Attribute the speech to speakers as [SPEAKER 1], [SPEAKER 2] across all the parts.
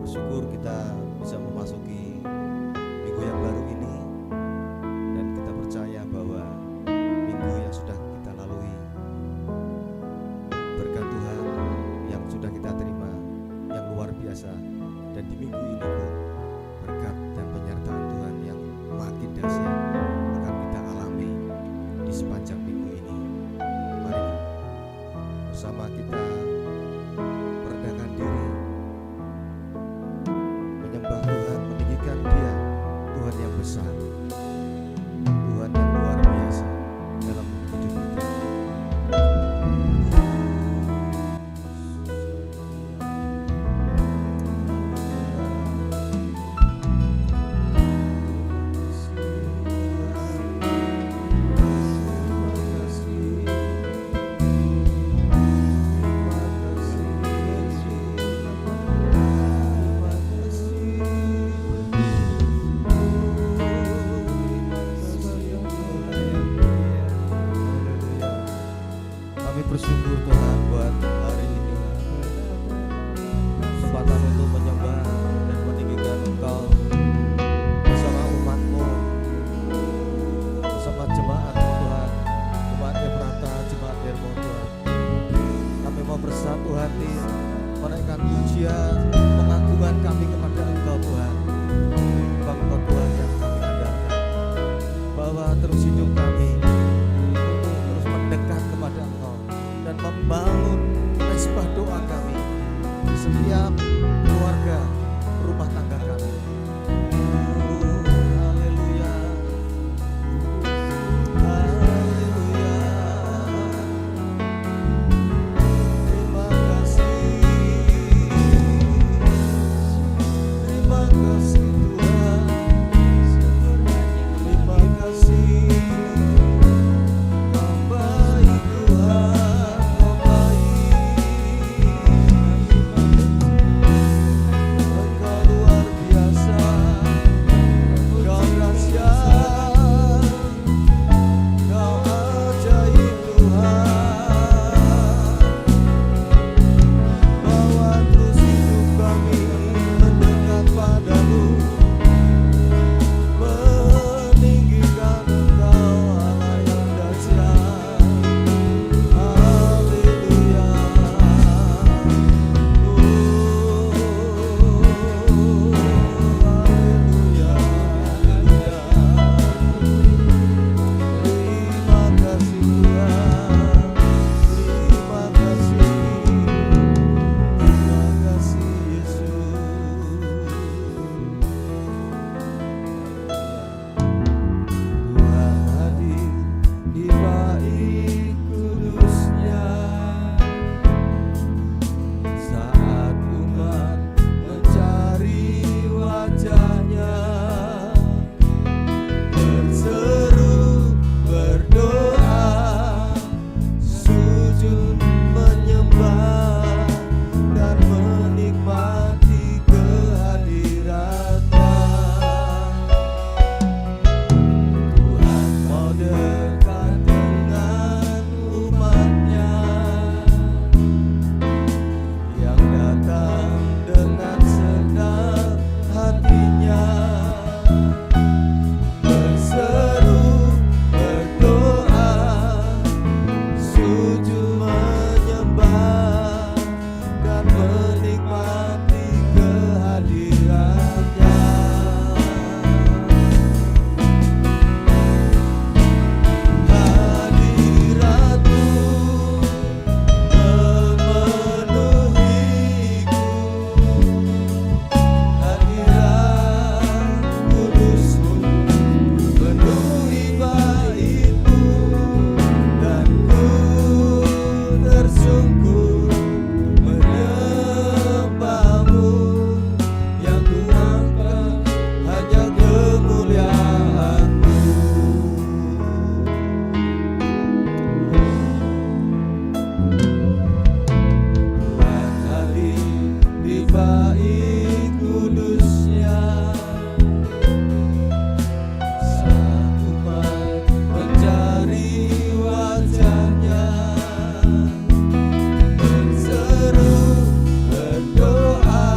[SPEAKER 1] Bersyukur kita bisa memasuki minggu yang baru ini, dan kita percaya bahwa minggu yang sudah kita lalui, berkat Tuhan yang sudah kita terima yang luar biasa, dan di minggu ini pun berkat dan penyertaan Tuhan yang makin dahsyat akan kita alami di sepanjang minggu ini. Mari bersama kita merendahkan diri, menyembah Tuhan, meninggikan Dia, Tuhan yang besar, Tuhan yang luar biasa dalam hidup kita. Kami bersyukur Tuhan buat hari ini, kesempatan untuk menyembah dan meninggikan Engkau bersama umat-Mu, bersama jemaat Tuhan, jemaat Efrata, jemaat Hermon Tuhan. Kami mau bersatu hati menaikkan pujian, pengagungan kami kepada Engkau Tuhan, Engkau Tuhan yang kami andalkan, bahwa terus hidup kami untuk terus mendekat kepada Engkau dan membangun mesbah doa kami di setiap keluarga, rumah tangga kami. Haleluya, haleluya. Terima kasih Tuhan, terima kasih. Kau baik Tuhan, Kau baik. Engkau luar biasa, Kau dahsyat, Kau ajaib Tuhan. Bawa terus hidup kami mendekat padamu, meninggikan Engkau Allah yang dahsyat. Haleluya. Haleluya, haleluya. Terima kasih Tuhan, terima kasih, terima kasih Yesus. Tuhan hadir di bait kudusnya saat umat mencari wajahnya, berseru, berdoa, sujud menyembah dan menikmati kehadiran-Nya. Tuhan mau dekat dengan umat-Nya yang datang dengan senang hatinya, berseru, berdoa, sujud menyembah dan menikmati kehadiran-Nya. Hadirat-Mu memenuhiku, hadirat kudus-Mu penuhi bait-Mu, dan ku tersungkur menyembah-Mu, yang ku angkat hanya kemuliaan-Mu. Tuhan hadir di bait kudusnya saat umat mencari wajahnya, berseru, berdoa,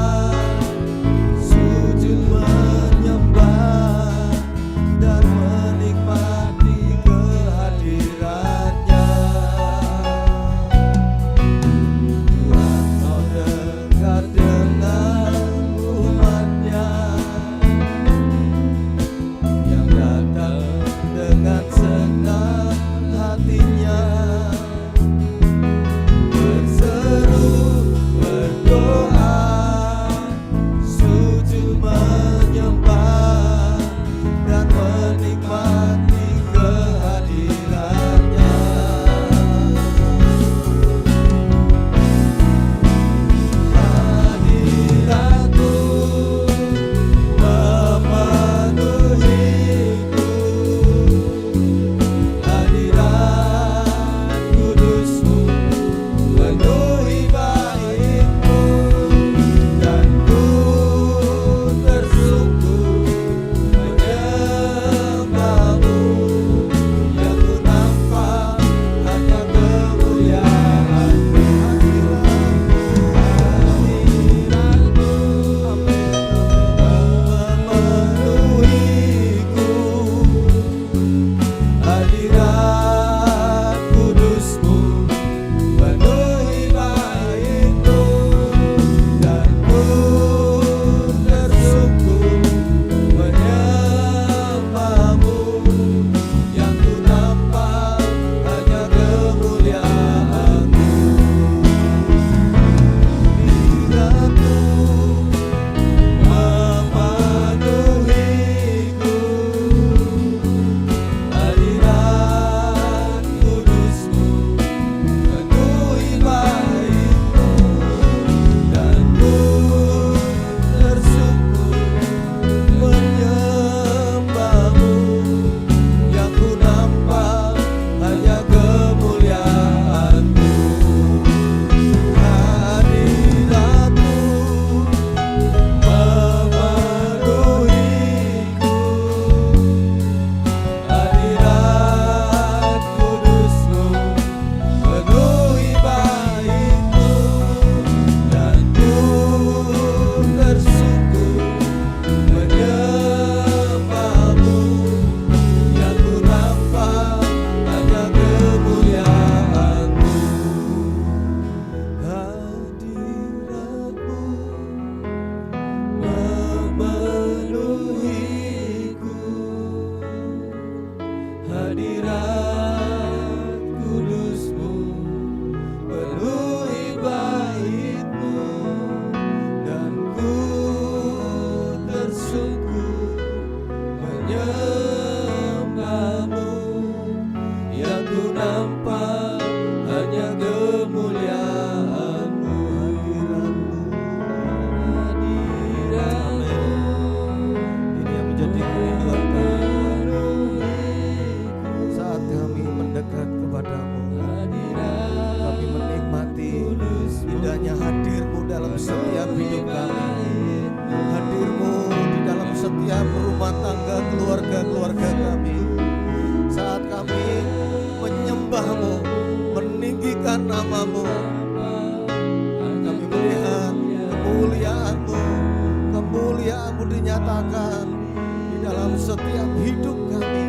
[SPEAKER 1] nyatakan di dalam setiap hidup kami.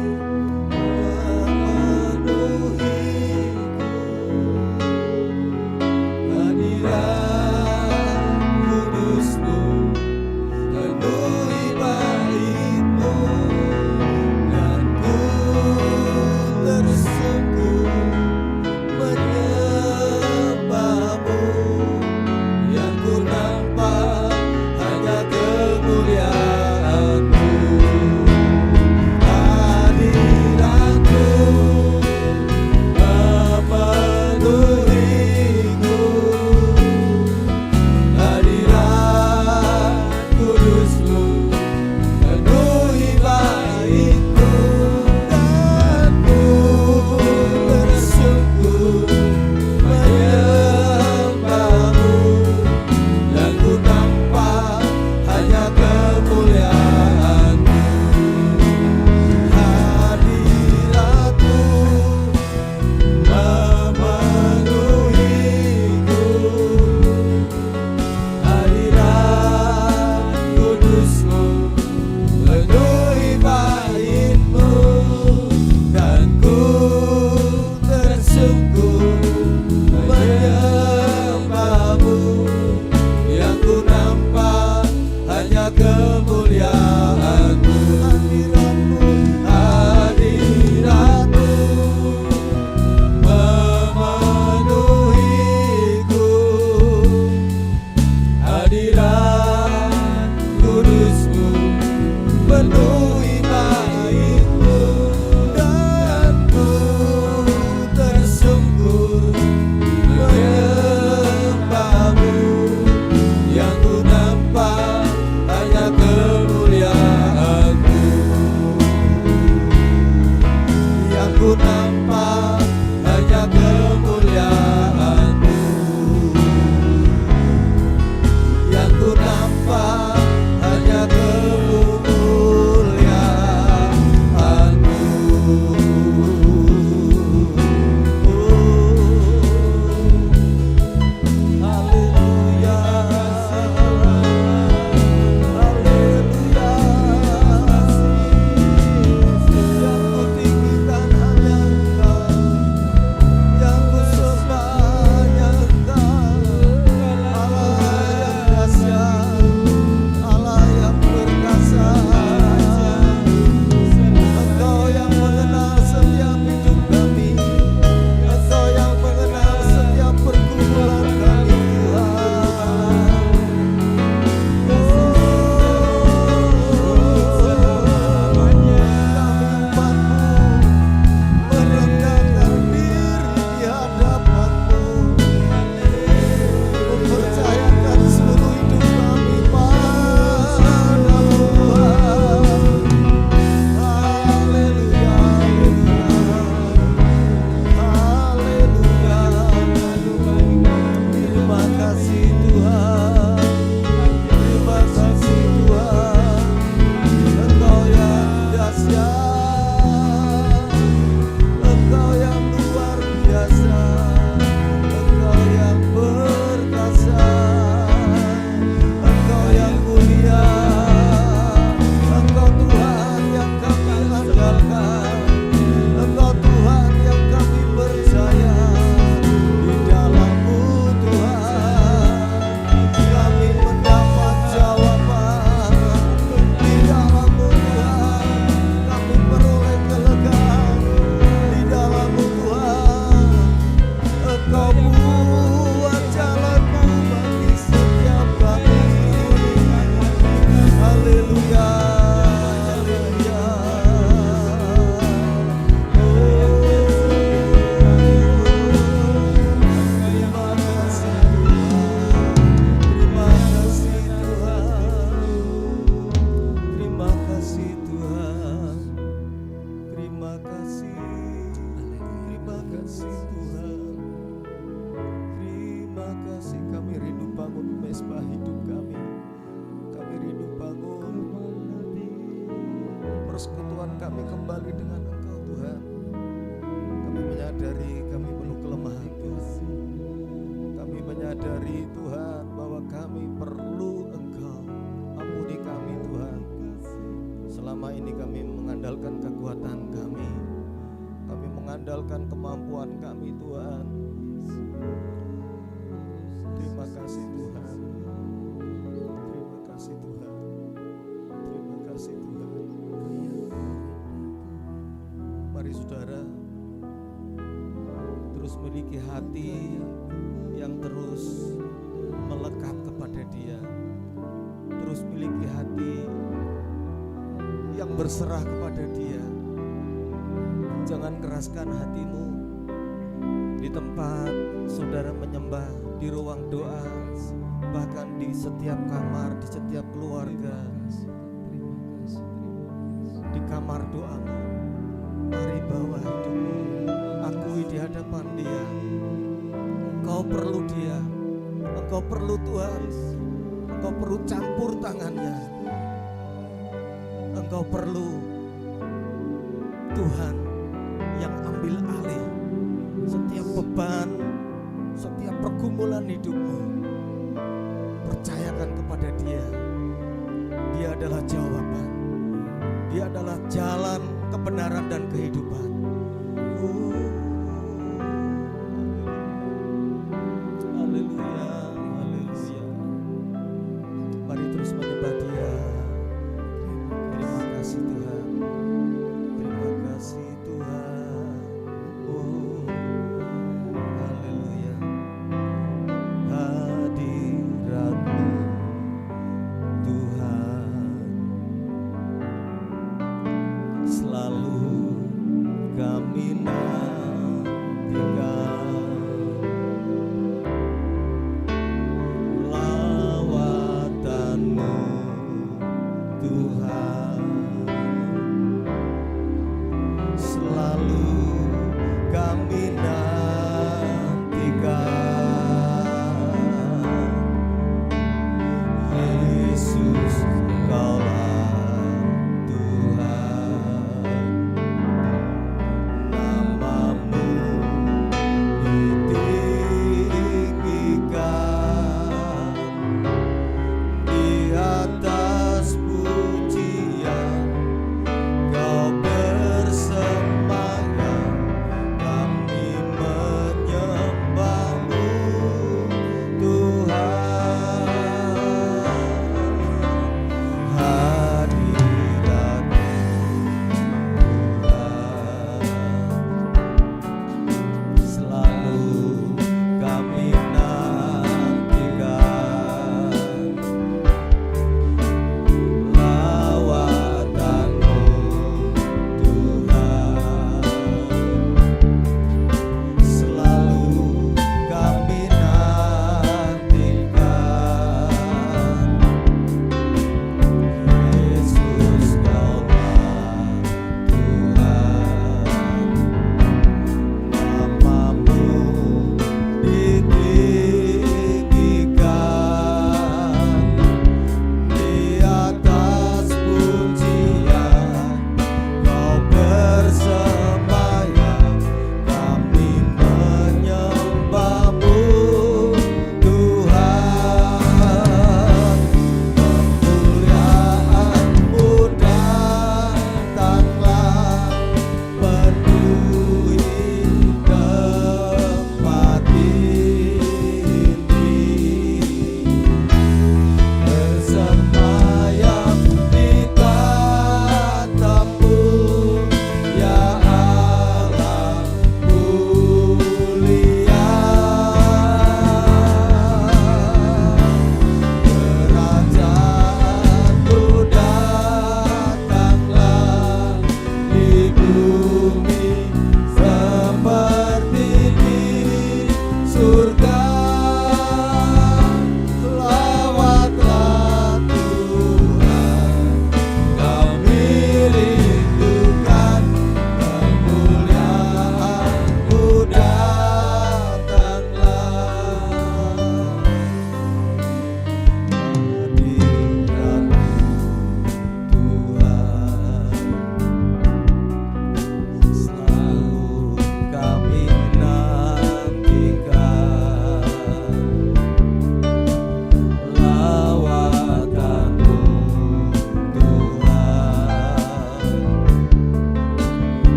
[SPEAKER 1] Menyadari Tuhan bahwa kami perlu Engkau. Ampuni kami Tuhan. mengandalkan kekuatan kami. Kami mengandalkan kemampuan kami, Tuhan. Terima kasih Tuhan. Terima kasih Tuhan. Terima kasih Tuhan. Mari saudara terus memiliki hati yang terus melekat kepada Dia. Terus miliki hati yang berserah kepada Dia. Jangan keraskan hatimu di tempat saudara menyembah, di ruang doa, bahkan di setiap kamar, di setiap keluarga, di kamar doamu. Mari bawa hidupmu, akui di hadapan Dia. Engkau perlu Dia, engkau perlu Tuhan, engkau perlu campur tangannya, engkau perlu Tuhan yang ambil alih setiap beban, setiap pergumulan hidupmu. Percayakan kepada Dia. Dia adalah jawaban. Dia adalah jalan, kebenaran dan kehidupan. Haleluya, haleluya. Mari terus menyembah Dia. Terima kasih Tuhan. Terima kasih Tuhan. Haleluya. Hadirat-Mu Tuhan selalu kami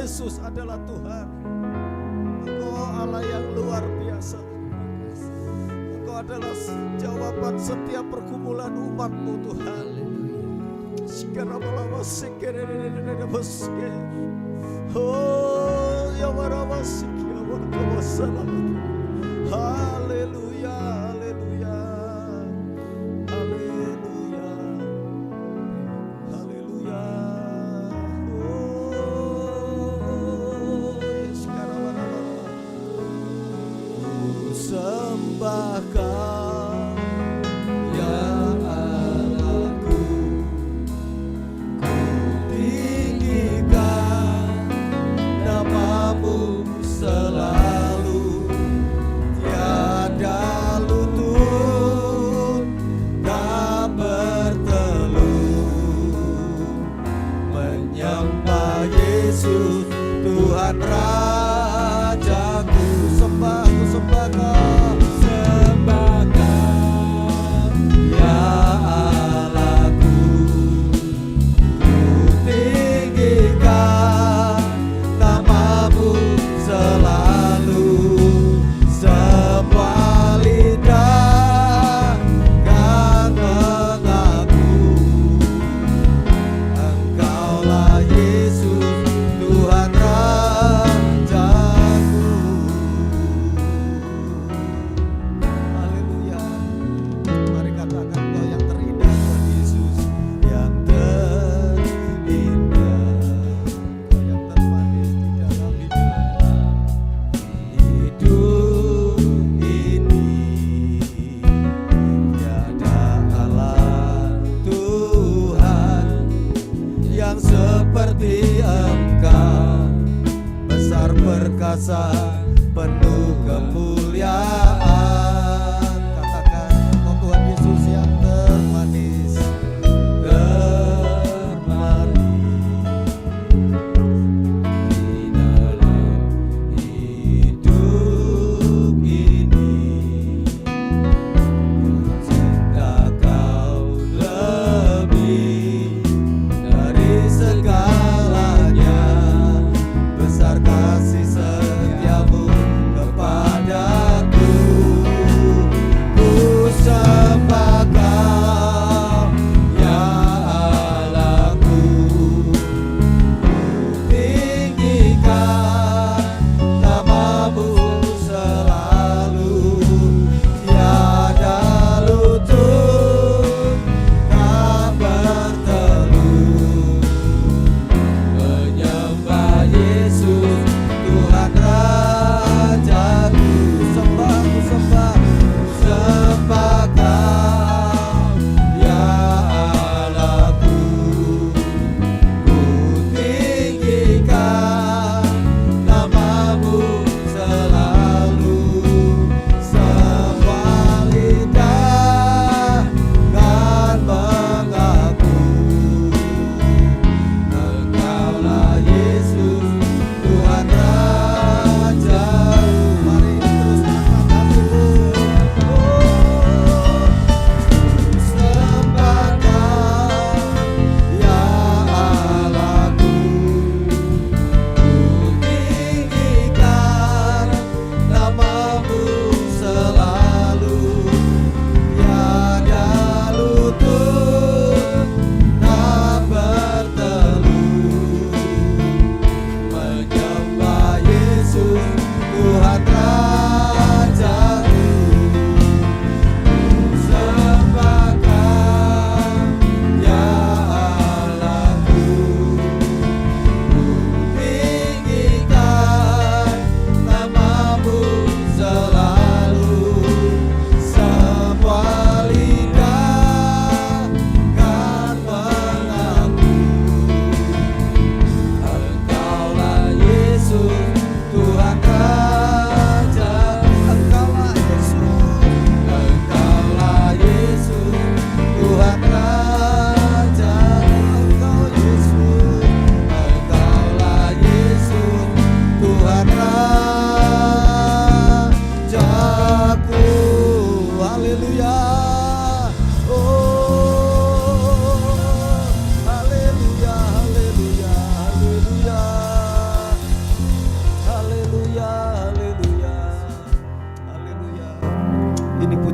[SPEAKER 1] Yesus adalah Tuhan. Engkau Allah yang luar biasa. Engkau adalah jawaban setiap pergumulan umat-Mu Tuhan. Oh, ya warabasikia warkawasalam. Haleluya, haleluya, haleluya, haleluya. Oh, sekarang ku sembah Kau, ya Allahku. Ku tinggikan nama-Mu selalu, tiada lutut tak bertelut, menyembah Yesus Tuhan Rajaku. Sembah, ku sembah Kau, sembah Kau, ya Allahku. Ku tinggikan nama-Mu selalu, semua lidah kan mengaku Engkaulah Yesus Tuhan Rajaku. Haleluya. Mari katakan Engkau yang terindah Tuhan Yesus, yang terindah, Engkau yang termanis di dalam hidup ini. Tiada Allah Tuhan yang seperti Engkau, besar perkasa penuh kemuliaan. Katakan Engkau Tuhan Yesus yang termanis, termanis di dalam hidup ini. Cinta Kau lebih dari segalanya, besar kasih setia-Mu kepadaku.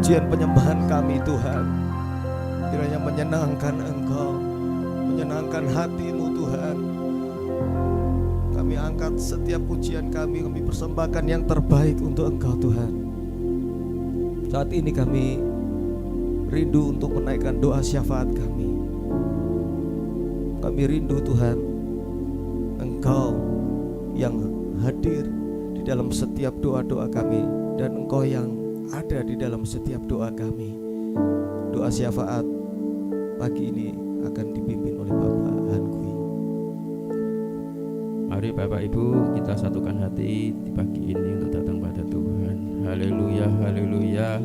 [SPEAKER 1] pujian penyembahan kami Tuhan kiranya menyenangkan Engkau, menyenangkan hati-Mu Tuhan. Kami angkat setiap pujian kami persembahkan yang terbaik untuk Engkau Tuhan. Saat ini kami rindu untuk menaikkan doa syafaat kami. Kami rindu Tuhan, Engkau yang hadir di dalam setiap doa-doa kami, dan Engkau yang ada di dalam setiap doa kami. Doa syafaat pagi ini akan dipimpin oleh Bapak Hangui.
[SPEAKER 2] Mari Bapak Ibu kita satukan hati di pagi ini untuk datang pada Tuhan. Haleluya, haleluya.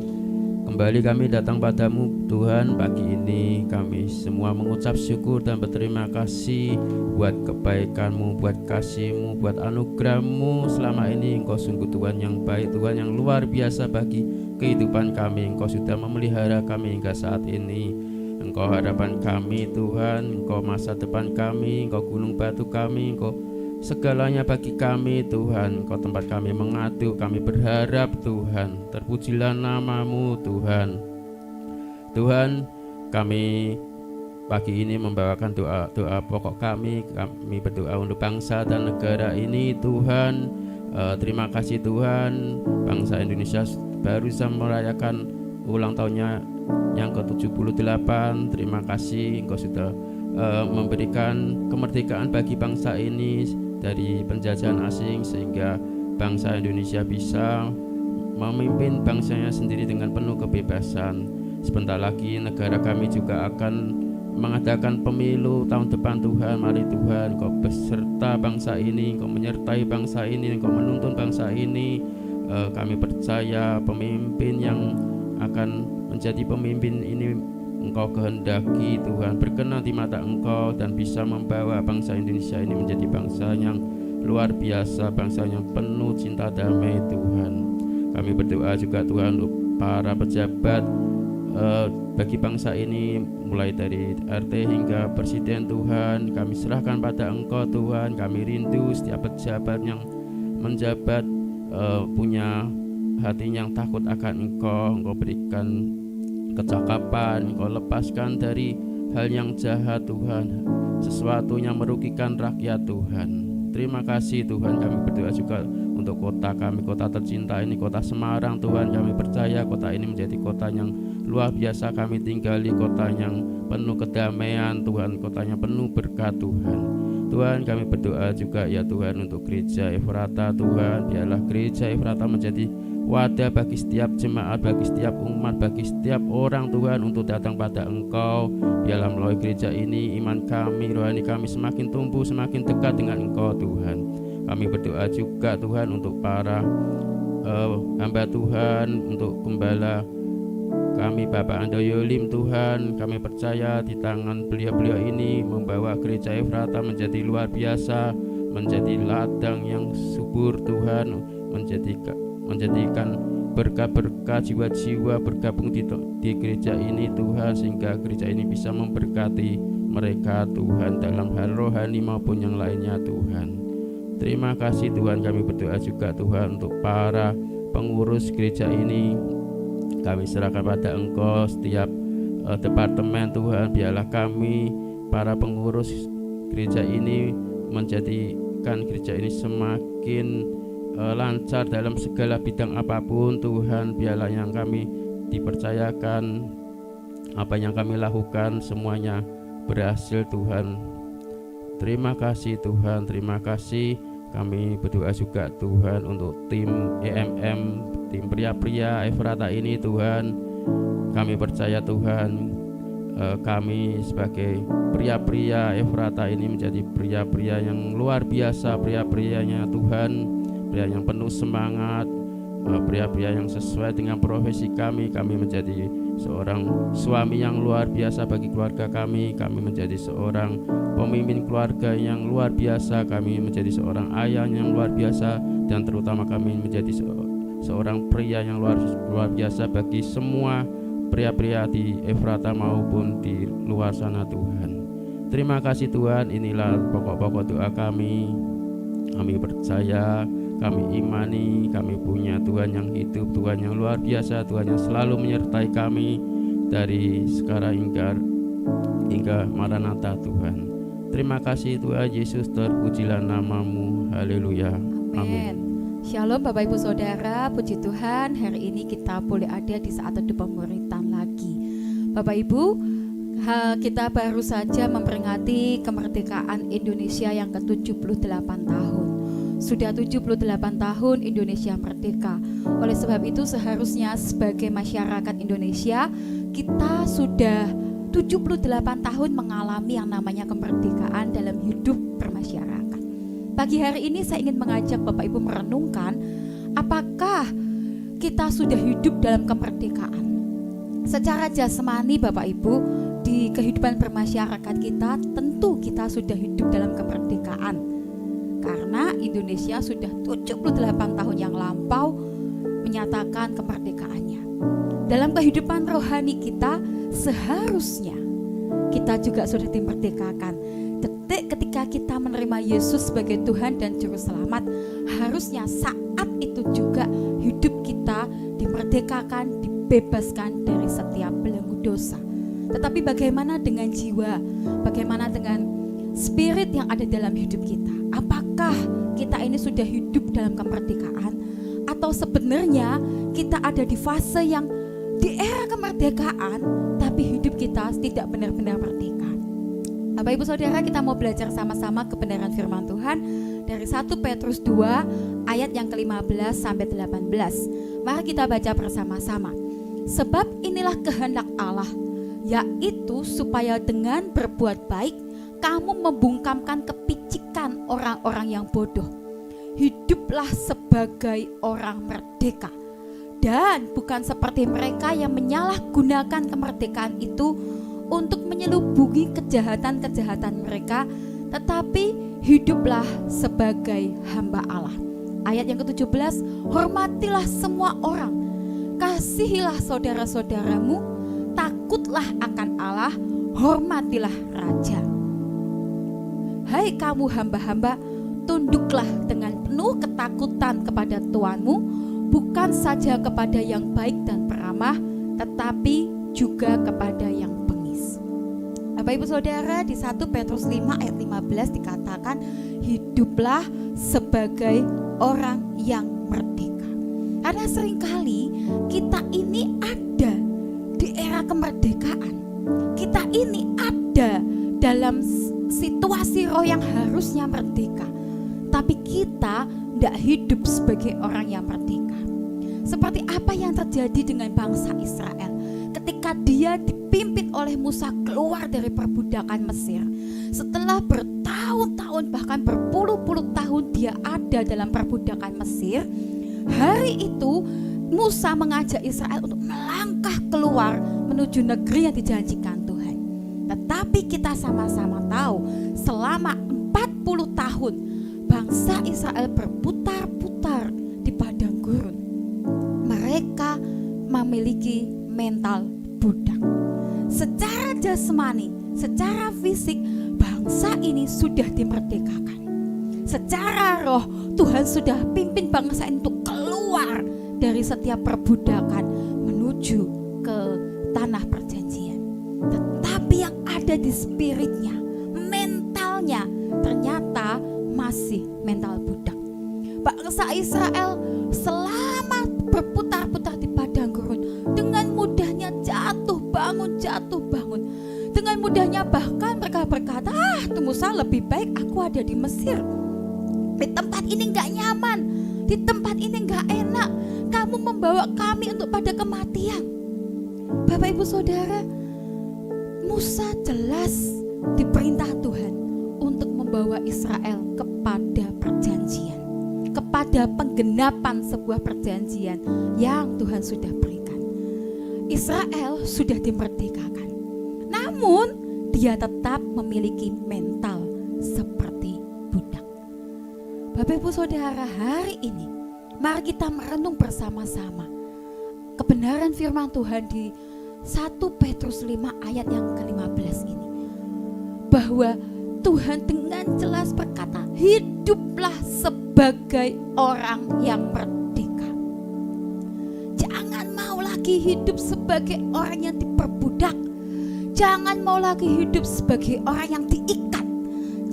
[SPEAKER 2] Kembali kami datang padamu Tuhan. Pagi ini kami semua mengucap syukur dan berterima kasih buat kebaikan-Mu, buat kasih-Mu, buat anugerah-Mu. Selama ini Engkau sungguh Tuhan yang baik, Tuhan yang luar biasa bagi kehidupan kami. Engkau sudah memelihara kami hingga saat ini. Engkau harapan kami Tuhan, Engkau masa depan kami, Engkau gunung batu kami, Engkau segalanya bagi kami Tuhan. Engkau tempat kami mengadu, kami berharap Tuhan. Terpujilah nama-Mu Tuhan. Tuhan, kami pagi ini membawakan doa pokok kami. Kami berdoa untuk bangsa dan negara ini Tuhan. Terima kasih Tuhan, bangsa Indonesia baru bisa merayakan ulang tahunnya yang ke-78. Terima kasih Engkau sudah memberikan kemerdekaan bagi bangsa ini dari penjajahan asing, sehingga bangsa Indonesia bisa memimpin bangsanya sendiri dengan penuh kebebasan. Sebentar lagi negara kami juga akan mengadakan pemilu tahun depan Tuhan. Mari Tuhan Engkau beserta bangsa ini, Engkau menyertai bangsa ini, Engkau menuntun bangsa ini. Kami percaya pemimpin yang akan menjadi pemimpin ini Engkau kehendaki Tuhan, berkenan di mata Engkau dan bisa membawa bangsa Indonesia ini menjadi bangsa yang luar biasa, bangsa yang penuh cinta damai Tuhan. Kami berdoa juga Tuhan untuk para pejabat bagi bangsa ini, mulai dari RT hingga presiden Tuhan. Kami serahkan pada Engkau Tuhan. Kami rindu setiap pejabat yang menjabat punya hati yang takut akan Engkau. Engkau berikan kecakapan, Engkau lepaskan dari hal yang jahat Tuhan, sesuatu yang merugikan rakyat Tuhan. Terima kasih Tuhan. Kami berdoa juga untuk kota kami, kota tercinta ini, kota Semarang Tuhan. Kami percaya kota ini menjadi kota yang luar biasa kami tinggali, kota yang penuh kedamaian Tuhan, kotanya penuh berkat Tuhan. Tuhan, kami berdoa juga ya Tuhan untuk gereja Efrata Tuhan. Biarlah gereja Efrata menjadi wadah bagi setiap jemaat, bagi setiap umat, bagi setiap orang Tuhan untuk datang pada Engkau. Biarlah melalui gereja ini iman kami, rohani kami semakin tumbuh, semakin dekat dengan Engkau Tuhan. Kami berdoa juga Tuhan untuk para hamba Tuhan, untuk gembala kami Bapak Andoyo Lim Tuhan. Kami percaya di tangan beliau-beliau ini membawa gereja Efrata menjadi luar biasa, menjadi ladang yang subur Tuhan, menjadikan berkat-berkat jiwa-jiwa bergabung di gereja ini Tuhan, sehingga gereja ini bisa memberkati mereka Tuhan dalam hal rohani maupun yang lainnya Tuhan. Terima kasih Tuhan. Kami berdoa juga Tuhan untuk para pengurus gereja ini. Kami serahkan pada Engkau setiap departemen Tuhan. Biarlah kami para pengurus gereja ini menjadikan gereja ini semakin lancar dalam segala bidang apapun Tuhan. Biarlah yang kami dipercayakan, apa yang kami lakukan semuanya berhasil Tuhan. Terima kasih Tuhan, terima kasih. Kami berdoa juga Tuhan untuk tim EMM, tim pria-pria Efrata ini Tuhan. Kami percaya Tuhan, kami sebagai pria-pria Efrata ini menjadi pria-pria yang luar biasa, pria-prianya Tuhan, pria yang penuh semangat, pria-pria yang sesuai dengan profesi kami. Kami menjadi seorang suami yang luar biasa bagi keluarga kami. Kami menjadi seorang pemimpin keluarga yang luar biasa. Kami menjadi seorang ayah yang luar biasa, dan terutama kami menjadi seorang pria yang luar biasa bagi semua pria-pria di Efrata maupun di luar sana Tuhan. Terima kasih Tuhan. Inilah pokok-pokok doa kami. Kami percaya Kami imani kami punya Tuhan yang hidup, Tuhan yang luar biasa, Tuhan yang selalu menyertai kami dari sekarang hingga Maranatha Tuhan. Terima kasih Tuhan Yesus, terpujilah namamu. Haleluya.
[SPEAKER 3] Amin. Shalom Bapak Ibu Saudara, puji Tuhan hari ini kita boleh ada di saat teduh pemuritan lagi. Bapak Ibu, kita baru saja memperingati kemerdekaan Indonesia yang ke-78 tahun. Sudah 78 tahun Indonesia merdeka. Oleh sebab itu seharusnya sebagai masyarakat Indonesia kita sudah 78 tahun mengalami yang namanya kemerdekaan dalam hidup bermasyarakat. Pagi hari ini saya ingin mengajak Bapak Ibu merenungkan apakah kita sudah hidup dalam kemerdekaan. Secara jasmani Bapak Ibu, di kehidupan bermasyarakat kita tentu kita sudah hidup dalam kemerdekaan. Karena Indonesia sudah 78 tahun yang lampau menyatakan kemerdekaannya. Dalam kehidupan rohani kita seharusnya kita juga sudah dimerdekakan. Detik ketika kita menerima Yesus sebagai Tuhan dan Juru Selamat, harusnya saat itu juga hidup kita dimerdekakan, dibebaskan dari setiap belenggu dosa. Tetapi bagaimana dengan jiwa? Bagaimana dengan spirit yang ada dalam hidup kita? Apakah kita ini sudah hidup dalam kemerdekaan? Atau sebenarnya kita ada di fase yang di era kemerdekaan tapi hidup kita tidak benar-benar merdeka? Bapak Ibu Saudara, kita mau belajar sama-sama kebenaran firman Tuhan dari 1 Petrus 2 ayat yang ke-15 sampai 18. Mari kita baca bersama-sama. Sebab inilah kehendak Allah, yaitu supaya dengan berbuat baik kamu membungkamkan kepicikan orang-orang yang bodoh. Hiduplah sebagai orang merdeka, dan bukan seperti mereka yang menyalahgunakan kemerdekaan itu untuk menyelubungi kejahatan-kejahatan mereka, tetapi hiduplah sebagai hamba Allah. Ayat yang ke-17, hormatilah semua orang, kasihilah saudara-saudaramu, takutlah akan Allah, hormatilah raja. Hai kamu hamba-hamba, tunduklah dengan penuh ketakutan kepada Tuanmu, bukan saja kepada yang baik dan peramah, tetapi juga kepada yang bengis. Bapak Ibu Saudara, di 1 Petrus 5 ayat 15 dikatakan, hiduplah sebagai orang yang merdeka. Karena seringkali kita ini ada di era kemerdekaan. Kita ini ada dalam situasi roh yang harusnya merdeka, tapi kita tidak hidup sebagai orang yang merdeka. Seperti apa yang terjadi dengan bangsa Israel ketika dia dipimpin oleh Musa keluar dari perbudakan Mesir. Setelah bertahun-tahun bahkan berpuluh-puluh tahun dia ada dalam perbudakan Mesir, hari itu Musa mengajak Israel untuk melangkah keluar menuju negeri yang dijanjikan Tuhan. Tetapi kita sama-sama tahu selama 40 tahun bangsa Israel berputar-putar di padang gurun. Mereka memiliki mental budak. Secara jasmani, secara fisik, bangsa ini sudah dimerdekakan. Secara roh, Tuhan sudah pimpin bangsa ini untuk keluar dari setiap perbudakan menuju ke tanah perjanjian. Tetapi yang ada di spiritnya, mentalnya ternyata masih mental budak. Bangsa Israel selama berputar-putar di padang gurun dengan mudahnya jatuh bangun. Dengan mudahnya bahkan mereka berkata, tuh Musa, lebih baik aku ada di Mesir. Di tempat ini gak nyaman, di tempat ini gak enak. Kamu membawa kami untuk pada kematian. Bapak Ibu Saudara, Musa jelas diperintah Tuhan untuk membawa Israel kepada perjanjian, kepada penggenapan sebuah perjanjian yang Tuhan sudah berikan. Israel sudah dimerdekakan, namun dia tetap memiliki mental seperti budak. Bapak Ibu Saudara, hari ini mari kita merenung bersama-sama kebenaran firman Tuhan di 1 Petrus 5 ayat yang ke-15 ini, bahwa Tuhan dengan jelas berkata, hiduplah sebagai orang yang merdeka. Jangan mau lagi hidup sebagai orang yang diperbudak. Jangan mau lagi hidup sebagai orang yang diikat.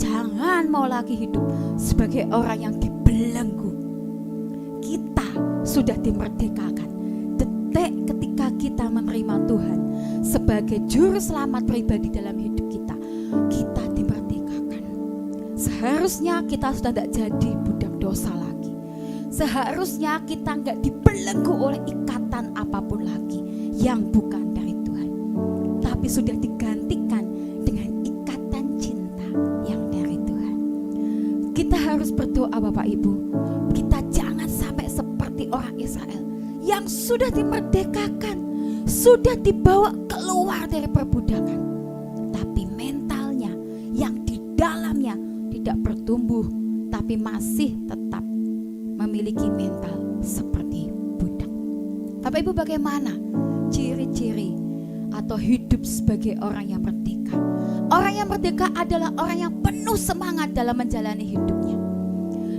[SPEAKER 3] Jangan mau lagi hidup sebagai orang yang dibelenggu. Kita sudah dimerdekakan. Detik ketika kita menerima Tuhan sebagai juru selamat pribadi dalam hidup kita, kita dimerdekakan. Seharusnya kita sudah tidak jadi budak dosa lagi. Seharusnya kita nggak dibelenggu oleh ikatan apapun lagi yang bukan dari Tuhan, tapi sudah digantikan dengan ikatan cinta yang dari Tuhan. Kita harus berdoa Bapak Ibu, kita jangan sampai seperti orang Israel yang sudah dimerdekakan, sudah dibawa keluar dari perbudakan, tapi mentalnya yang di dalamnya tidak bertumbuh, tapi masih tetap memiliki mental seperti budak. Bapak Ibu, bagaimana ciri-ciri atau hidup sebagai orang yang merdeka? Orang yang merdeka adalah orang yang penuh semangat dalam menjalani hidupnya.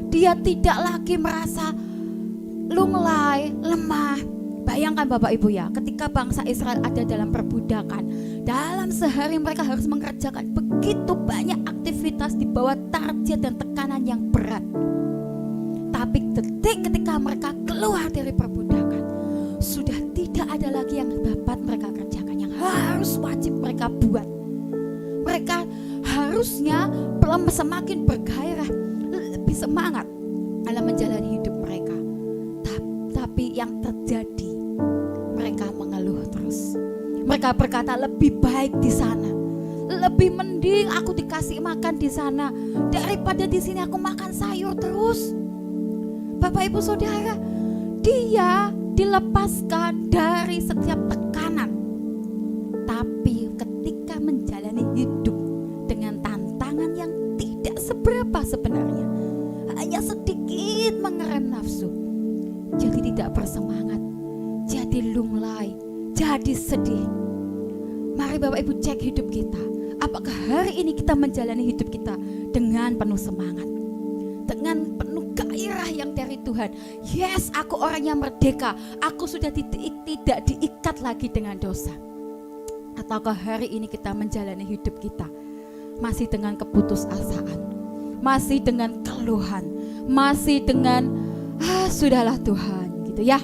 [SPEAKER 3] Dia tidak lagi merasa lunglai, lemah. Bayangkan Bapak Ibu ya, ketika bangsa Israel ada dalam perbudakan, dalam sehari mereka harus mengerjakan begitu banyak aktivitas di bawah target dan tekanan yang berat. Tapi detik ketika mereka keluar dari perbudakan, sudah tidak ada lagi yang dapat mereka kerjakan, yang harus wajib mereka buat. Mereka harusnya semakin bergairah, lebih semangat dalam menjalani hidup mereka. Tapi yang terjadi, mereka mengeluh terus. Mereka berkata, lebih baik di sana, lebih mending aku dikasih makan di sana daripada di sini aku makan sayur terus. Bapak Ibu Saudara, dia dilepaskan dari setiap tekanan. Tapi ketika menjalani hidup dengan tantangan yang tidak seberapa sebenarnya, hanya sedikit mengerem nafsu, jadi tidak bersemangat, jadi lunglai, jadi sedih. Mari Bapak Ibu cek hidup kita. Apakah hari ini kita menjalani hidup kita dengan penuh semangat, dengan penuh gairah yang dari Tuhan? Yes, aku orang yang merdeka. Aku sudah tidak diikat lagi dengan dosa. Ataukah hari ini kita menjalani hidup kita masih dengan keputusasaan, masih dengan keluhan, masih dengan sudahlah Tuhan, gitu ya.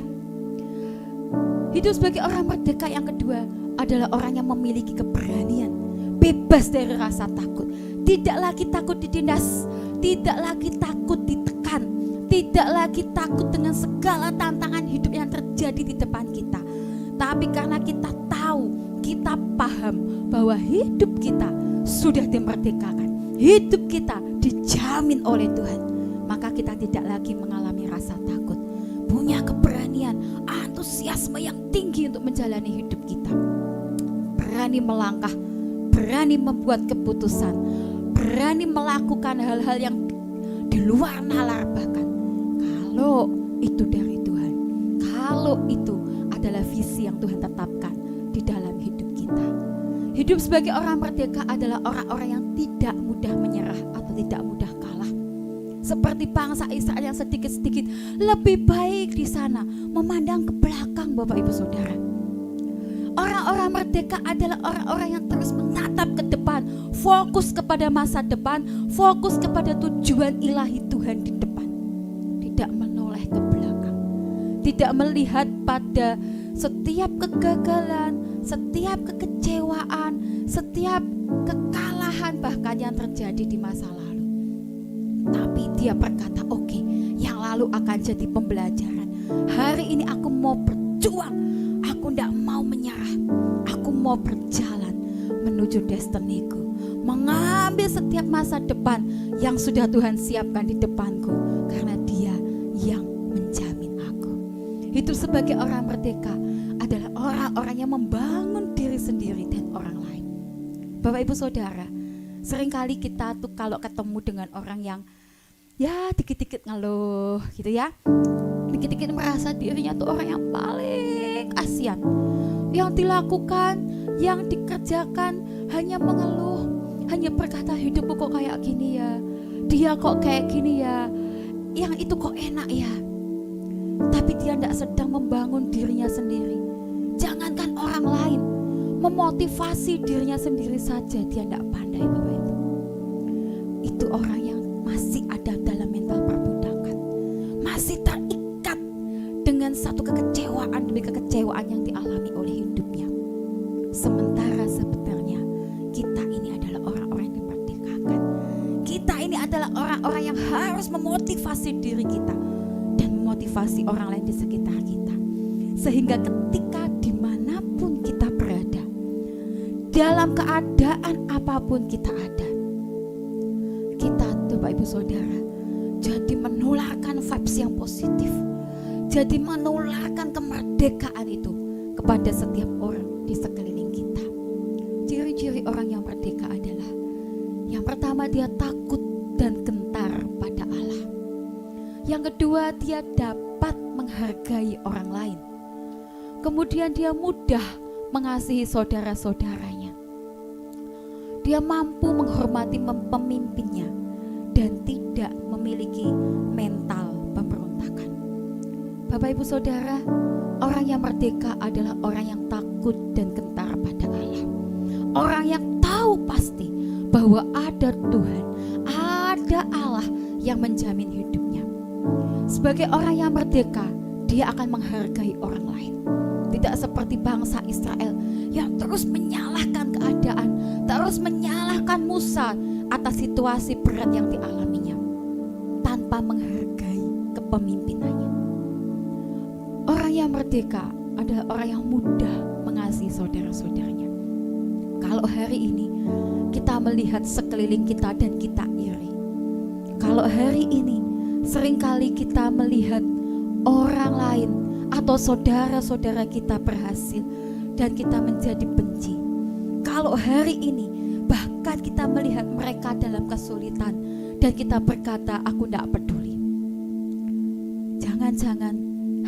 [SPEAKER 3] Hidup sebagai orang merdeka yang kedua adalah orang yang memiliki keberanian, bebas dari rasa takut. Tidak lagi takut ditindas, tidak lagi takut ditekan, tidak lagi takut dengan segala tantangan hidup yang terjadi di depan kita. Tapi karena kita tahu, kita paham bahwa hidup kita sudah dimerdekakan, hidup kita dijamin oleh Tuhan, maka kita tidak lagi mengalami rasa takut, punya keberanian, antusiasme yang tinggi untuk menjalani hidup kita. Berani melangkah, berani membuat keputusan, berani melakukan hal-hal yang di luar nalar bahkan, kalau itu dari Tuhan, kalau itu adalah visi yang Tuhan tetapkan di dalam hidup kita. Hidup sebagai orang merdeka adalah orang-orang yang tidak mudah menyerah atau tidak mudah kalah. Seperti bangsa Israel yang sedikit-sedikit lebih baik di sana memandang ke belakang, Bapak Ibu Saudara. Orang-orang merdeka adalah orang-orang yang terus menatap ke depan, fokus kepada masa depan, fokus kepada tujuan ilahi Tuhan di depan. Tidak menoleh ke belakang, tidak melihat pada setiap kegagalan, setiap kekecewaan, setiap kekalahan bahkan yang terjadi di masa lalu. Tapi dia berkata, oke, yang lalu akan jadi pembelajaran. Hari ini aku mau berjuang, aku tidak mau menyerah, aku mau berjalan menuju destiniku, mengambil setiap masa depan yang sudah Tuhan siapkan di depanku, karena Dia yang menjamin aku. Hidup sebagai orang merdeka adalah orang-orang yang membangun diri sendiri dan orang lain. Bapak Ibu Saudara, seringkali kita tuh kalau ketemu dengan orang yang ya dikit-dikit ngeluh gitu ya, dikit-dikit merasa dirinya tuh orang yang paling kasihan, yang dilakukan, yang dikerjakan hanya mengeluh, hanya berkata hidupku kok kayak gini ya, dia kok kayak gini ya, yang itu kok enak ya, tapi dia tidak sedang membangun dirinya sendiri. Jangankan orang lain, memotivasi dirinya sendiri saja dia tidak pandai, Bapak Ibu. Itu orang yang masih ada dalam mental perbudakan, masih terikat dengan satu kekecewaan demi kekecewaan yang dialami oleh hidupnya. Sementara sebenarnya kita ini adalah orang-orang yang dimerdekakan. Kita ini adalah orang-orang yang harus memotivasi diri kita dan memotivasi orang lain di sekitar kita. Sehingga ketika dimanapun kita berada, dalam keadaan apapun kita ada, kita, Bapak Ibu Saudara, jadi menularkan vibes yang positif, jadi menularkan kemerdekaan itu kepada setiap orang di sekeliling kita. Ciri-ciri orang yang merdeka adalah, yang pertama, dia takut dan gentar pada Allah. Yang kedua, dia dapat menghargai orang lain. Kemudian dia mudah mengasihi saudara-saudaranya. Dia mampu menghormati pemimpinnya dan tidak memiliki mental pemberontakan. Bapak Ibu Saudara, orang yang merdeka adalah orang yang takut dan gentar pada Allah. Orang yang tahu pasti bahwa ada Tuhan, ada Allah yang menjamin hidupnya. Sebagai orang yang merdeka, dia akan menghargai orang lain. Tidak seperti bangsa Israel yang terus menyalahkan keadaan, terus menyalahkan Musa atas situasi berat yang dialaminya, tanpa menghargai kepemimpinannya. Orang yang merdeka adalah orang yang mudah mengasihi saudara-saudaranya. Kalau hari ini kita melihat sekeliling kita dan kita iri, kalau hari ini seringkali kita melihat orang lain atau saudara-saudara kita berhasil dan kita menjadi benci. Kalau hari ini bahkan kita melihat mereka dalam kesulitan dan kita berkata, aku tidak peduli. Jangan-jangan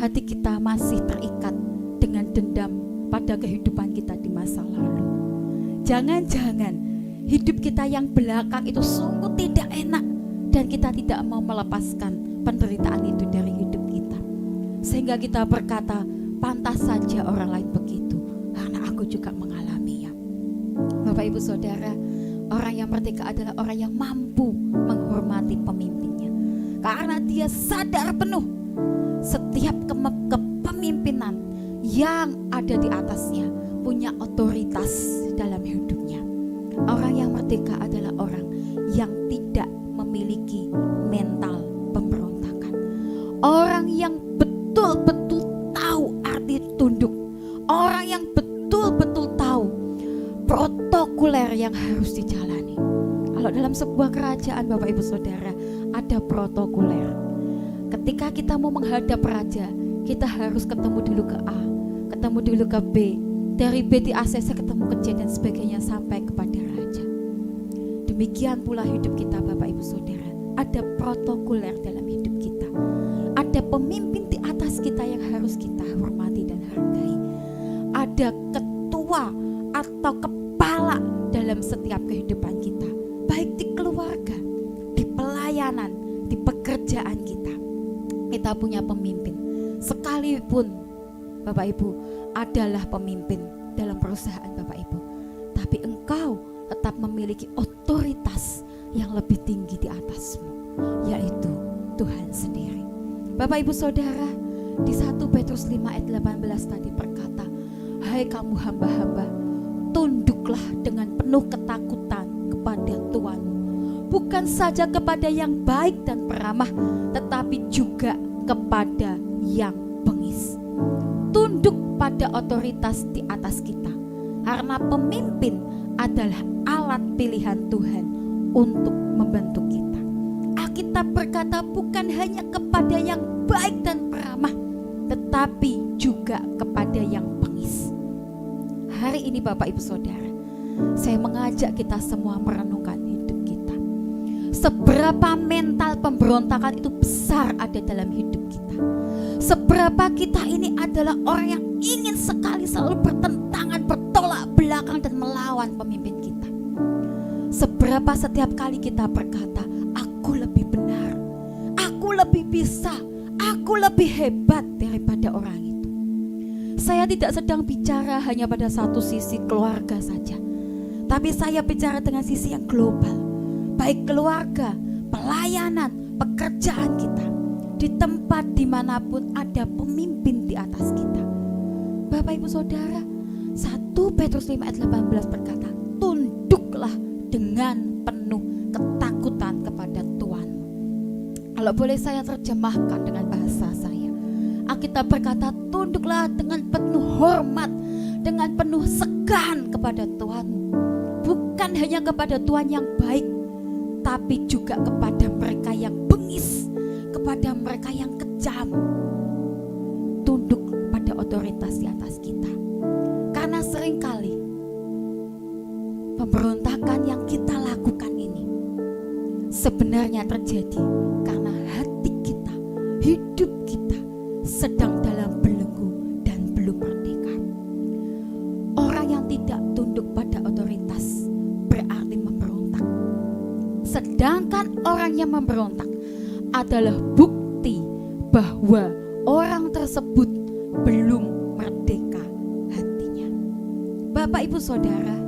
[SPEAKER 3] hati kita masih terikat dengan dendam pada kehidupan kita di masa lalu. Jangan-jangan hidup kita yang belakang itu sungguh tidak enak dan kita tidak mau melepaskan penderitaan itu dari hidup kita. Sehingga kita berkata, pantas saja orang lain begitu, karena aku juga mengalaminya. Bapak Ibu Saudara, orang yang merdeka adalah orang yang mampu menghormati pemimpinnya, karena dia sadar penuh setiap kepemimpinan yang ada di atasnya punya otoritas dalam hidupnya. Orang yang merdeka adalah orang yang tidak memiliki mental pemberontakan. Orang yang betul-betul tahu arti tunduk. Orang yang betul-betul tahu protokoler yang harus dijalani. Kalau dalam sebuah kerajaan, Bapak Ibu Saudara, ada protokoler. Ketika kita mau menghadap raja, kita harus ketemu dulu ke A, ketemu dulu ke B, dari B di ACC ketemu ke C dan sebagainya sampai kepada raja. Demikian pula hidup kita, Bapak Ibu Saudara. Ada protokoler dalam hidup kita. Ada pemimpin di atas kita yang harus kita hormati dan hargai. Ada ketua atau kepala dalam setiap kehidupan kita, baik di keluarga, di pelayanan, di pekerjaan kita. Kita punya pemimpin, sekalipun Bapak Ibu adalah pemimpin dalam perusahaan Bapak Ibu, tapi engkau tetap memiliki otoritas yang lebih tinggi di atasmu, yaitu Tuhan sendiri. Bapak Ibu Saudara, di 1 Petrus 5 ayat 18 tadi berkata, hai kamu hamba-hamba, tunduklah dengan penuh ketakutan kepada Tuhanmu, bukan saja kepada yang baik dan peramah, tetapi juga kepada yang bengis. Tunduk pada otoritas di atas kita, karena pemimpin adalah alat pilihan Tuhan untuk membentuk kita. Alkitab berkata bukan hanya kepada yang baik dan peramah, tetapi juga kepada yang bengis. Hari ini Bapak Ibu Saudara, saya mengajak kita semua merenungkan hidup kita. Seberapa mental pemberontakan itu besar ada dalam hidup kita. Seberapa kita ini adalah orang yang ingin sekali selalu bertentangan, bertolak belakang dan melawan pemimpin kita. Seberapa setiap kali kita berkata, aku lebih benar, aku lebih bisa, aku lebih hebat daripada orang itu. Saya tidak sedang bicara hanya pada satu sisi keluarga saja, tapi saya bicara dengan sisi yang global. Baik keluarga, pelayanan, pekerjaan kita, di tempat dimanapun ada pemimpin di atas kita. Bapak Ibu Saudara, 1 Petrus 5 ayat 18 berkata, tunduklah dengan penuh ketakutan kepada Tuhanmu. Kalau boleh saya terjemahkan dengan bahasa saya, Alkitab berkata, tunduklah dengan penuh hormat, dengan penuh segan kepada Tuhanmu. Bukan hanya kepada Tuhan yang baik, tapi juga kepada mereka yang bengis, kepada mereka yang kejam. Tunduk pada otoritas di atas kita. Karena seringkali pemberontakan yang kita lakukan ini sebenarnya terjadi karena hati kita, hidup kita sedang dalam belenggu dan belum merdeka. Orang yang tidak tunduk pada otoritas berarti memberontak. Sedangkan orang yang memberontak adalah bukti bahwa orang tersebut belum merdeka hatinya. Bapak Ibu Saudara,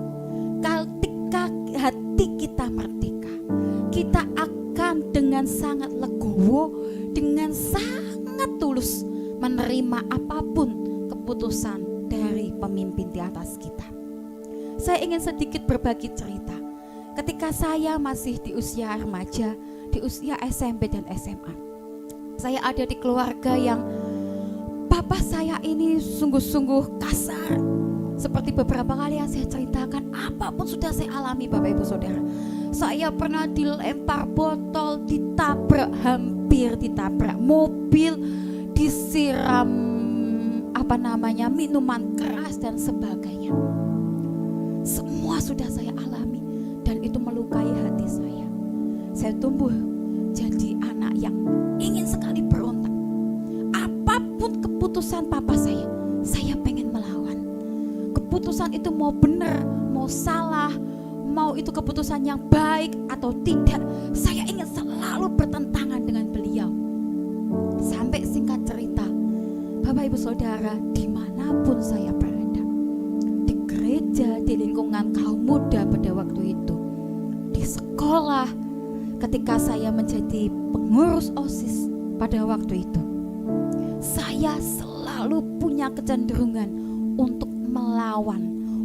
[SPEAKER 3] ketika hati kita merdeka, kita akan dengan sangat legowo, dengan sangat tulus menerima apapun keputusan dari pemimpin di atas kita. Saya ingin sedikit berbagi cerita. Ketika saya masih di usia remaja, di usia SMP dan SMA, saya ada di keluarga yang papa saya ini sungguh-sungguh kasar. Seperti beberapa kali yang saya ceritakan, apapun sudah saya alami Bapak Ibu Saudara. Saya pernah dilempar botol, ditabrak, hampir ditabrak mobil, disiram minuman keras dan sebagainya. Semua sudah saya alami dan itu melukai hati saya. Saya tumbuh jadi anak yang ingin sekali berontak. Apapun keputusan papa saya pengen melawan. Keputusan itu mau benar, mau salah, mau itu keputusan yang baik atau tidak, saya ingin selalu bertentangan dengan beliau. Sampai singkat cerita, Bapak Ibu Saudara, dimanapun saya berada, di gereja, di lingkungan kaum muda pada waktu itu, di sekolah, ketika saya menjadi pengurus OSIS pada waktu itu, saya selalu punya kecenderungan untuk melawan,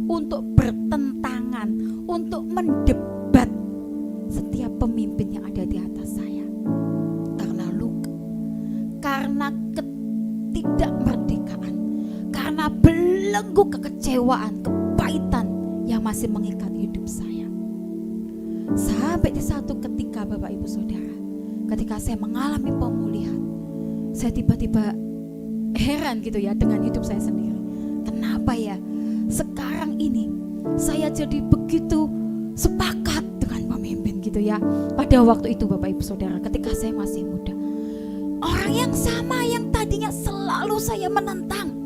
[SPEAKER 3] untuk bertentangan, untuk mendebat setiap pemimpin yang ada di atas saya. Karena luka, karena ketidakmerdekaan, karena belenggu kekecewaan, kepahitan yang masih mengikat hidup saya. Sampai di satu ketika Bapak Ibu Saudara, ketika saya mengalami pemulihan, saya tiba-tiba heran gitu ya dengan hidup saya sendiri. Kenapa ya sekarang ini saya jadi begitu sepakat dengan pemimpin gitu ya. Pada waktu itu Bapak Ibu Saudara, ketika saya masih muda, orang yang sama yang tadinya selalu saya menentang,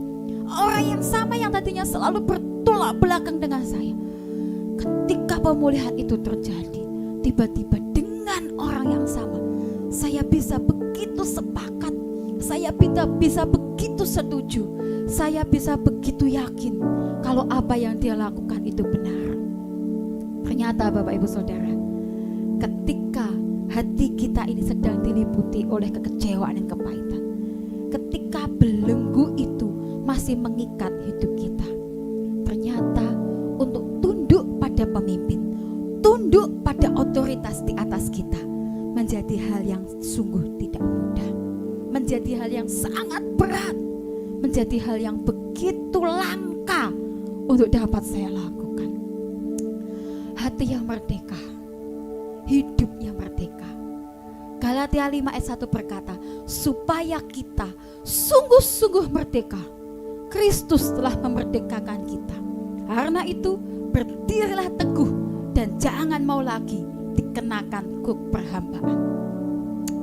[SPEAKER 3] orang yang sama yang tadinya selalu bertolak belakang dengan saya, ketika pemulihan itu terjadi, tiba-tiba dengan orang yang sama saya bisa begitu sepakat, saya bisa begitu setuju, saya bisa begitu yakin kalau apa yang dia lakukan itu benar. Ternyata Bapak Ibu Saudara, ketika hati kita ini sedang diliputi oleh kekecewaan dan kepahitan, ketika belenggu itu masih mengikat hidup kita, ternyata untuk tunduk pada pemimpin, tunduk pada otoritas di atas kita, menjadi hal yang sungguh tidak mudah, menjadi hal yang sangat berat, menjadi hal yang begitu langka untuk dapat saya lakukan. Hati yang merdeka, hidup yang merdeka. Galatia 5 ayat 1 berkata, supaya kita sungguh-sungguh merdeka, Kristus telah memerdekakan kita. Karena itu berdirilah teguh dan jangan mau lagi dikenakan kuk perhambaan.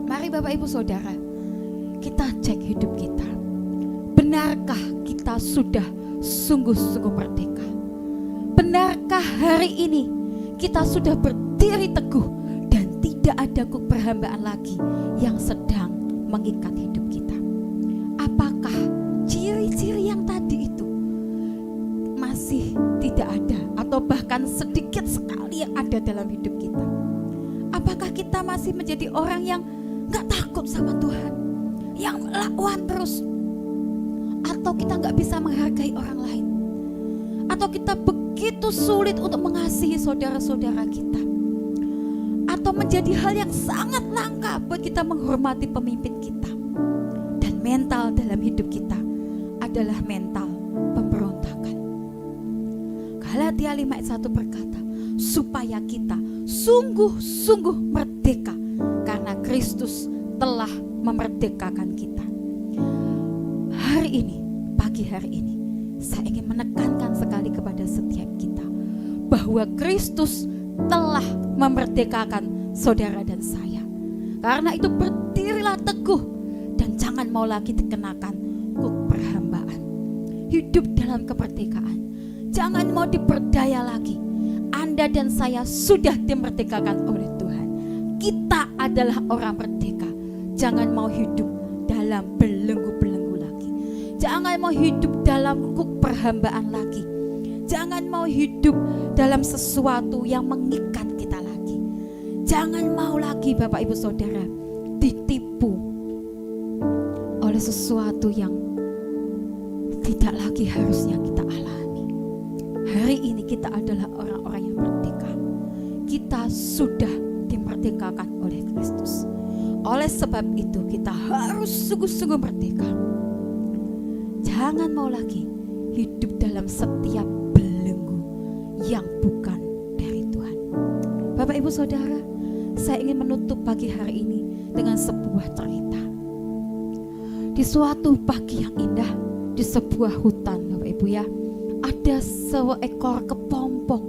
[SPEAKER 3] Mari Bapak Ibu Saudara, kita cek hidup kita. Benarkah kita sudah sungguh-sungguh merdeka? Benarkah hari ini kita sudah berdiri teguh dan tidak ada kuk perhambaan lagi yang sedang mengikat hidup kita. Apakah ciri-ciri yang tadi itu masih tidak ada atau bahkan sedikit sekali yang ada dalam hidup kita? Apakah kita masih menjadi orang yang gak takut sama Tuhan, yang melawan terus, atau kita gak bisa menghargai orang lain, atau kita begitu sulit untuk mengasihi saudara-saudara kita, atau menjadi hal yang sangat langka buat kita menghormati pemimpin kita. Dan mental dalam hidup kita adalah mental pemberontakan. Galatia 5 ayat 1 berkata, supaya kita sungguh-sungguh merdeka karena Kristus telah memerdekakan kita. Hari ini, pagi hari ini, saya ingin menekankan sekali kepada setiap kita bahwa Kristus telah memerdekakan saudara dan saya. Karena itu berdirilah teguh dan jangan mau lagi dikenakan kuk perhambaan. Hidup dalam kemerdekaan. Jangan mau diperdaya lagi. Anda dan saya sudah dimerdekakan oleh Tuhan. Kita adalah orang merdeka. Jangan mau hidup dalam belenggu-belenggu lagi. Jangan mau hidup dalam kuk perhambaan lagi. Jangan mau hidup dalam sesuatu yang mengikat kita lagi. Jangan mau lagi Bapak Ibu Saudara ditipu oleh sesuatu yang tidak lagi harusnya kita alami. Hari ini kita adalah orang-orang yang merdeka. Kita sudah dimerdekakan oleh Kristus. Oleh sebab itu kita harus sungguh-sungguh merdeka. Jangan mau lagi hidup dalam setiap belenggu yang bukan dari Tuhan. Bapak Ibu Saudara, saya ingin menutup pagi hari ini dengan sebuah cerita. Di suatu pagi yang indah, di sebuah hutan Bapak Ibu ya, ada seekor kepompong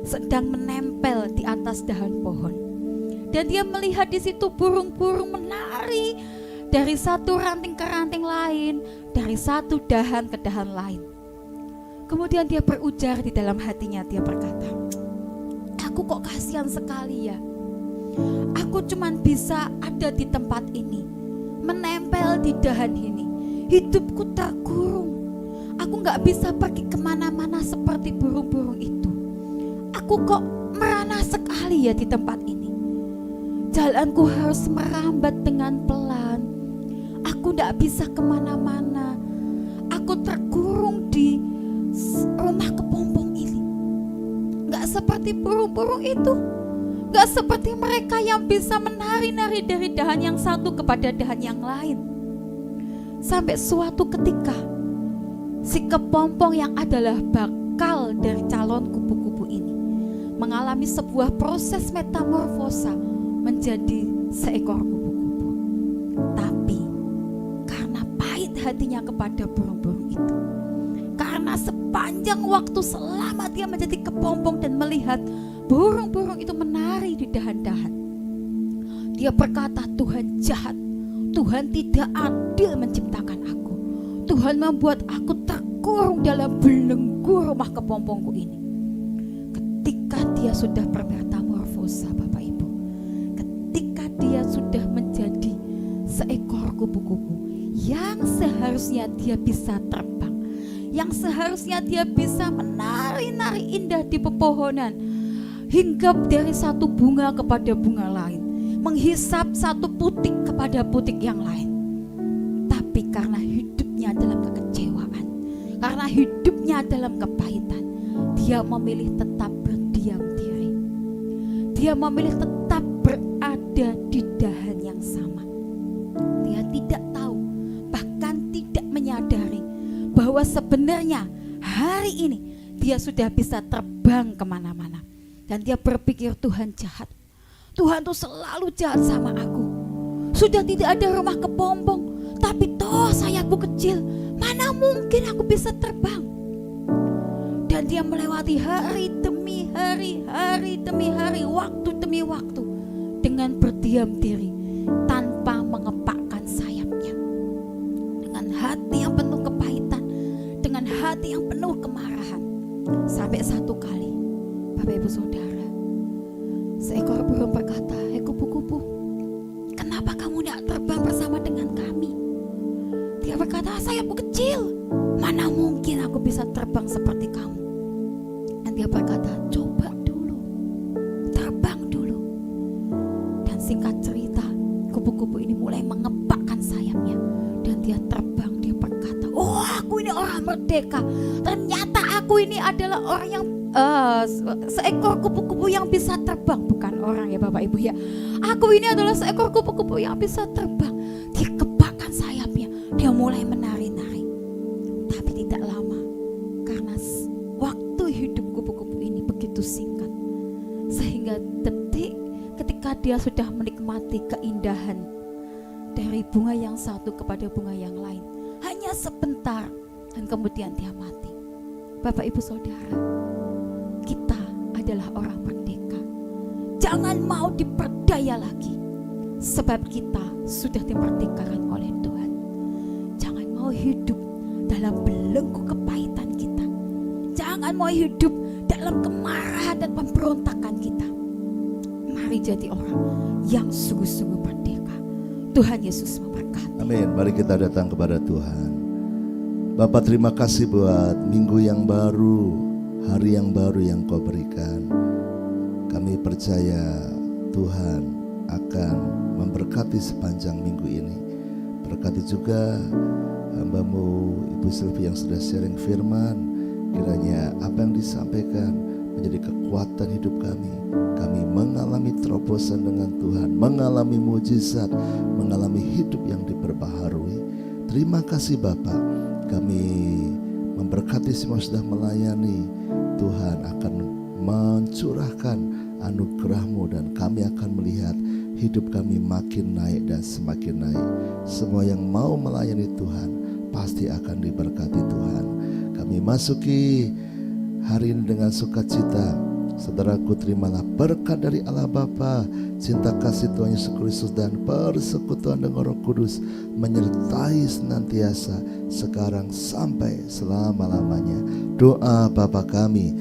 [SPEAKER 3] sedang menempel di atas dahan pohon. Dan dia melihat di situ burung-burung menari dari satu ranting ke ranting lain, dari satu dahan ke dahan lain. Kemudian dia berujar di dalam hatinya, dia berkata, aku kok kasihan sekali ya. Aku cuman bisa ada di tempat ini, menempel di dahan ini. Hidupku terkurung. Aku gak bisa pergi kemana-mana seperti burung-burung itu. Aku kok merana sekali ya di tempat ini. Jalanku harus merambat dengan pelan. Aku gak bisa kemana-mana. Aku terkurung di rumah kepompong ini. Gak seperti burung-burung itu. Gak seperti mereka yang bisa menari-nari dari dahan yang satu kepada dahan yang lain. Sampai suatu ketika si kepompong yang adalah bakal dari calon kupu-kupu ini mengalami sebuah proses metamorfosa menjadi seekor kupu-kupu. Tapi karena pahit hatinya kepada burung-burung itu, karena sepanjang waktu selama dia menjadi kepompong dan melihat burung-burung itu menari di dahan-dahan, dia berkata, Tuhan jahat, Tuhan tidak adil menciptakan aku. Tuhan membuat aku terkurung dalam belenggu rumah kepompongku ini. Ketika dia sudah bermetamorfosa Bapak Ibu, ketika dia sudah menjadi seekor kupu-kupu yang seharusnya dia bisa terbang, yang seharusnya dia bisa menari-nari indah di pepohonan, hinggap dari satu bunga kepada bunga lain, menghisap satu putik kepada putik yang lain. Tapi karena hidupnya dalam kekecewaan, karena hidupnya dalam kepahitan, dia memilih tetap berdiam diri. Dia memilih tetap berada di dahan yang sama. Dia tidak tahu, bahkan tidak menyadari bahwa sebenarnya hari ini dia sudah bisa terbang kemana-mana. Dan dia berpikir, Tuhan jahat, Tuhan tuh selalu jahat sama aku. Sudah tidak ada rumah kepompong, tapi toh sayapku kecil, mana mungkin aku bisa terbang. Dan dia melewati hari demi hari, hari demi hari, waktu demi waktu, dengan berdiam diri tanpa mengepakkan sayapnya, dengan hati yang penuh kepahitan, dengan hati yang penuh kemarahan. Sampai satu kali, Bapak Ibu Saudara, seekor burung berkata, "Hei kupu-kupu, kenapa kamu tidak terbang bersama dengan berkata, sayapku kecil, mana mungkin aku bisa terbang seperti kamu. Dan dia berkata, coba dulu, terbang dulu. Dan singkat cerita, kupu-kupu ini mulai mengepakkan sayapnya. Dan dia terbang, dia berkata, oh aku ini orang merdeka. Ternyata aku ini adalah orang yang seekor kupu-kupu yang bisa terbang. Bukan orang ya Bapak Ibu ya. Aku ini adalah seekor kupu-kupu yang bisa terbang. Dia kepakkan sayapnya, dia mulai menari-nari. Tapi tidak lama, karena waktu hidup kupu-kupu ini begitu singkat, sehingga detik ketika dia sudah menikmati keindahan dari bunga yang satu kepada bunga yang lain, hanya sebentar, dan kemudian dia mati. Bapak Ibu Saudara, kita adalah orang merdeka. Jangan mau diperdaya lagi, sebab kita sudah dimerdekakan oleh Tuhan. Jangan mau hidup dalam belenggu kepahitan kita. Jangan mau hidup dalam kemarahan dan pemberontakan kita. Mari jadi orang yang sungguh-sungguh merdeka. Tuhan Yesus memberkati.
[SPEAKER 4] Amin. Mari kita datang kepada Tuhan. Bapa, terima kasih buat minggu yang baru, hari yang baru yang Kau berikan. Kami percaya Tuhan akan memberkati sepanjang minggu ini. Berkati juga hamba-Mu Ibu Sylvie yang sudah sharing firman. Kiranya apa yang disampaikan menjadi kekuatan hidup kami. Kami mengalami terobosan dengan Tuhan, mengalami mujizat, mengalami hidup yang diperbaharui. Terima kasih Bapa. Kami memberkati semua sudah melayani. Tuhan akan mencurahkan anugerah-Mu dan kami akan melihat hidup kami makin naik dan semakin naik. Semua yang mau melayani Tuhan pasti akan diberkati Tuhan. Kami masuki hari ini dengan sukacita. Saudaraku, terimalah berkat dari Allah Bapa, cinta kasih Tuhan Yesus Kristus dan persekutuan dengan Roh Kudus menyertai senantiasa sekarang sampai selama-lamanya. Doa Bapa kami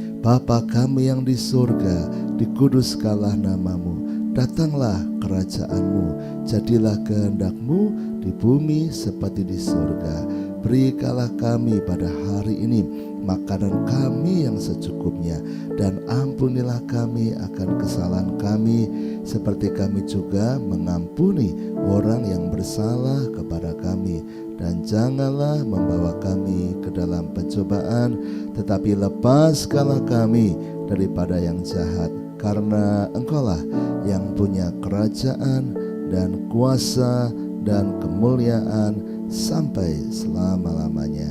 [SPEAKER 4] yang di surga, dikuduskanlah nama-Mu, datanglah kerajaan-Mu, jadilah kehendak-Mu di bumi seperti di surga. Berikanlah kami pada hari ini makanan kami yang secukupnya, dan ampunilah kami akan kesalahan kami seperti kami juga mengampuni orang yang bersalah kepada kami. Dan janganlah membawa kami ke dalam pencobaan, tetapi lepaskanlah kami daripada yang jahat, karena Engkaulah yang punya kerajaan dan kuasa dan kemuliaan sampai selama-lamanya.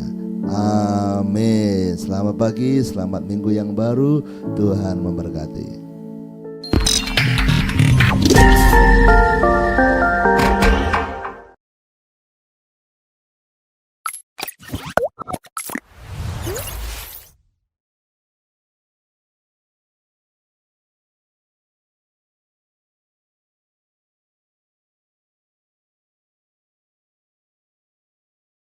[SPEAKER 4] Amin. Selamat pagi, selamat minggu yang baru. Tuhan memberkati.